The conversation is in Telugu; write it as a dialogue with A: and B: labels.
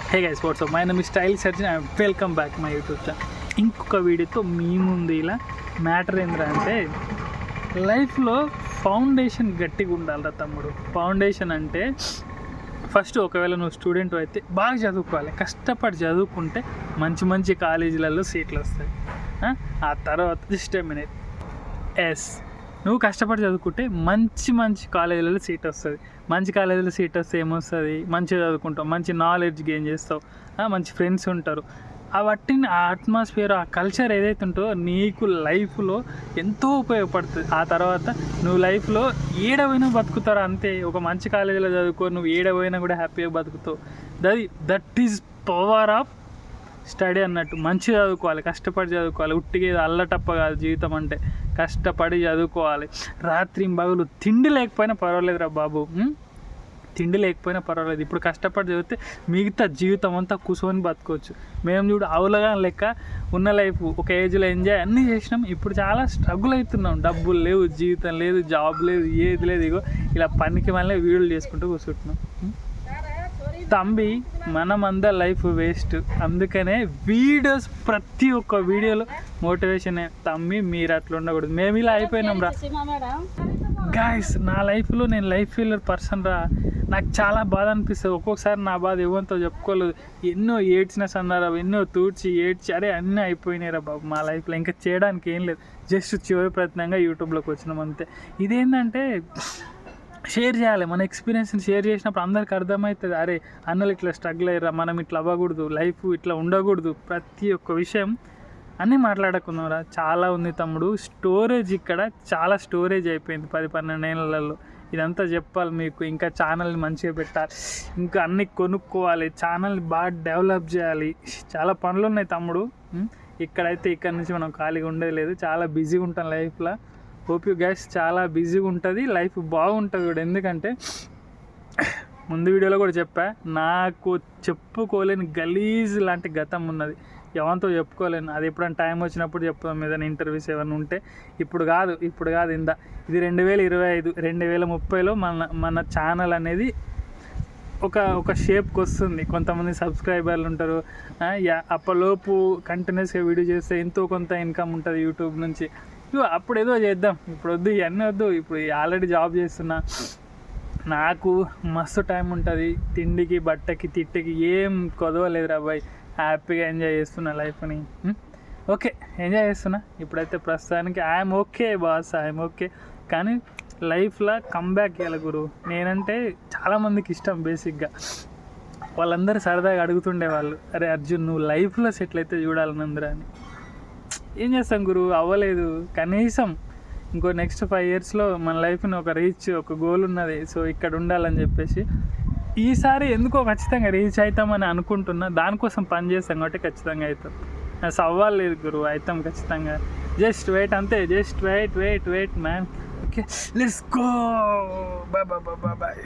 A: Hey guys WhatsApp my name is style surgeon and welcome back my YouTube channel. ఇంకొక వీడియోతో మీ ముందు ఇలా మ్యాటర్ ఏంద్రా అంటే లైఫ్లో ఫౌండేషన్ గట్టిగా ఉండాలిరా తమ్ముడు. ఫౌండేషన్ అంటే ఫస్ట్ ఒకవేళ నువ్వు స్టూడెంట్ అయితే బాగా చదువుకోవాలి, కష్టపడి చదువుకుంటే మంచి మంచి కాలేజీలలో సీట్లు వస్తాయి. ఆ తర్వాత జస్ట్ మినిట్ నువ్వు కష్టపడి చదువుకుంటే మంచి మంచి కాలేజీలలో సీట్ వస్తుంది. మంచి కాలేజీలో సీట్ వస్తే ఏమొస్తుంది, మంచిగా చదువుకుంటావు, మంచి నాలెడ్జ్ గెయిన్ చేస్తావు, మంచి ఫ్రెండ్స్ ఉంటారు. వాటిని ఆ అట్మాస్ఫియర్, ఆ కల్చర్ ఏదైతే ఉంటుందో నీకు లైఫ్లో ఎంతో ఉపయోగపడుతుంది. ఆ తర్వాత నువ్వు లైఫ్లో ఏడవైనా బతుకుతారు అంతే. ఒక మంచి కాలేజీలో చదువుకో, నువ్వు ఏడవైనా కూడా హ్యాపీగా బతుకుతావు. That is power of study అన్నట్టు. మంచిగా చదువుకోవాలి, కష్టపడి చదువుకోవాలి. ఉట్టిగా అల్లటప్ప కాదు జీవితం అంటే. కష్టపడి చదువుకోవాలి. రాత్రి పగలు తిండి లేకపోయినా పర్వాలేదురా బాబు, తిండి లేకపోయినా పర్వాలేదు. ఇప్పుడు కష్టపడి చదివితే మిగతా జీవితం అంతా కూర్చొని బతుకోవచ్చు. మేము చూడు అవులగా లెక్క ఉన్న లైఫ్ ఒక ఏజ్లో ఎంజాయ్ అన్నీ చేసినాం. ఇప్పుడు చాలా స్ట్రగుల్ అవుతున్నాం. డబ్బులు లేవు, జీవితం లేదు, జాబ్ లేదు, ఏది లేదు. ఇగో ఇలా పనికి మళ్ళీ వీడియోలు చేసుకుంటూ కూర్చుంటున్నాం. తంబి మనమందా లైఫ్ వేస్ట్. అందుకనే వీడియోస్ ప్రతి ఒక్క వీడియోలో మోటివేషన్. తమ్మి మీరు అట్లా ఉండకూడదు, మేము ఇలా అయిపోయినాం రా గాయస్. నా లైఫ్లో నేను లైఫ్ ఫెయిల్యూర్ పర్సన్ రా. నాకు చాలా బాధ అనిపిస్తుంది ఒక్కొక్కసారి. నా బాధ ఎవరితో చెప్పుకోలేదు. ఎన్నో ఏడ్చిన సందర్భం, ఎన్నో తూడ్చి ఏడ్చి అరే అన్నీ అయిపోయినాయి రా బాబు మా లైఫ్లో. ఇంకా చేయడానికి ఏం లేదు, జస్ట్ చివరి ప్రయత్నంగా యూట్యూబ్లోకి వచ్చినాం అంతే. ఇదేంటంటే షేర్ చేయాలి, మన ఎక్స్పీరియన్స్ని షేర్ చేసినప్పుడు అందరికి అర్థమవుతుంది. అరే అన్నలు ఇట్లా స్ట్రగుల్ అయ్యారా, మనం ఇట్లా అవ్వకూడదు, లైఫ్ ఇట్లా ఉండకూడదు. ప్రతి ఒక్క విషయం అన్నీ మాట్లాడుకున్నారా. చాలా ఉంది తమ్ముడు స్టోరేజ్. ఇక్కడ చాలా స్టోరేజ్ అయిపోయింది 10-12 ఏళ్ళలో. ఇదంతా చెప్పాలి మీకు. ఇంకా ఛానల్ని మంచిగా పెట్టాలి, ఇంకా అన్నీ కొనుక్కోవాలి, ఛానల్ని బాగా డెవలప్ చేయాలి. చాలా పనులు ఉన్నాయి తమ్ముడు. ఇక్కడైతే ఇక్కడ నుంచి మనం ఖాళీగా ఉండేది లేదు. చాలా బిజీగా ఉంటాం లైఫ్లో. హోప్ యూ గైస్ చాలా బిజీగా ఉంటుంది, లైఫ్ బాగుంటుంది కూడా. ఎందుకంటే ముందు వీడియోలో కూడా చెప్పా, నాకు చెప్పుకోలేని గలీజ్ లాంటి గతం ఉన్నది. ఎవరితో చెప్పుకోలేను. అది ఎప్పుడైనా టైం వచ్చినప్పుడు చెప్తాం, ఏదైనా ఇంటర్వ్యూస్ ఏమైనా ఉంటే. ఇప్పుడు కాదు ఇది 2025, 2030లో మన ఛానల్ అనేది ఒక షేప్కి వస్తుంది. కొంతమంది సబ్స్క్రైబర్లు ఉంటారు. అప్పలోపు కంటిన్యూస్గా వీడియో చేస్తే ఎంతో కొంత ఇన్కమ్ ఉంటుంది యూట్యూబ్ నుంచి. అప్పుడు ఏదో చేద్దాం, ఇప్పుడు వద్దు, ఇవన్నీ వద్దు. ఇప్పుడు ఆల్రెడీ జాబ్ చేస్తున్నా, నాకు మస్తు టైం ఉంటుంది. తిండికి, బట్టకి, తిట్టికి ఏం కొదవలేదురా బాయ్. హ్యాపీగా ఎంజాయ్ చేస్తున్నా లైఫ్ని. ఓకే, ఎంజాయ్ చేస్తున్నా. ఇప్పుడైతే ప్రస్తుతానికి I'm okay boss, I'm okay. కానీ లైఫ్లో కంబ్యాక్ ఇవ్వాలి గురు. నేనంటే చాలామందికి ఇష్టం బేసిక్గా. వాళ్ళందరూ సరదాగా అడుగుతుండేవాళ్ళు, అరే అర్జున్ నువ్వు లైఫ్లో సెటిల్ అయితే చూడాలనందరూ అని. ఏం చేస్తాం గురు, అవ్వలేదు. కనీసం ఇంకో నెక్స్ట్ 5 yearsలో మన లైఫ్ని ఒక గోల్ ఉన్నది. సో ఇక్కడ ఉండాలని చెప్పేసి ఈసారి ఎందుకో ఖచ్చితంగా రీచ్ అవుతామని అనుకుంటున్నా. దానికోసం పని చేస్తాం కాబట్టి ఖచ్చితంగా అవుతాం. సవాల్ లేదు గురు, అవుతాం ఖచ్చితంగా. జస్ట్ వెయిట్ అంతే, just wait man. Okay, let's go. Bye.